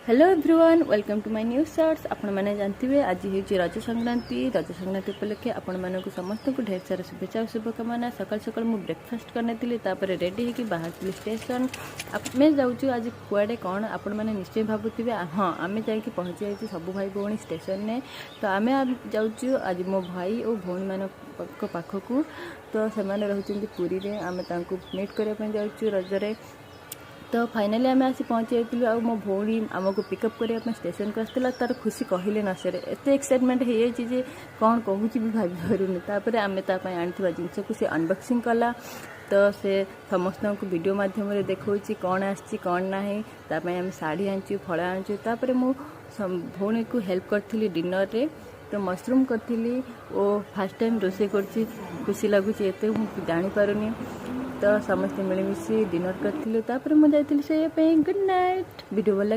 Hello everyone welcome to my new shorts. आपण मैंने जानते आज हूँ रज संक्रांति उपलक्षे आपण मानक समस्त को ढेर सारा शुभेच्छा और शुभकामना। सकाल सकाल मुझे ब्रेकफास्ट करने रेडी होकर बाहर स्टेशन मैं जाऊँ आज कुआडे कौन आपण मैंने निश्चय भावुवे। हाँ आम जाकि पहुँची जाइए सब भाई भौणी स्टेशन ने। तो आम जाऊँ आज मो भाई और भौणी मान पाखक तो से रोचे पुरी में आम मीट करने जाऊँ रजरे। तो फाइनाली आम आसी पहुँची जाइलु आ मो भौणी आमको पिकअप करने स्टेशन को आसला। तार खुशी कहले न सर एत एक्साइटमेंट हो जाए कौन कहूँ भी भाई पारूनी। आम आनी जिनस को सी अनबॉक्सिंग कला तो से समस्त को वीडियो माध्यम देखा कौन आसी कौन ना आम शाढ़ी आनी फल आनी मो भौणी को हेल्प करी डिनर रे। तो मशरूम करी और फास्ट टाइम रोसे कर खुशी लगुच एत जापारूनी। तो समस्त मिलमिशी डिनर करूँ मुझे से गुड नाइट। वीडियो भल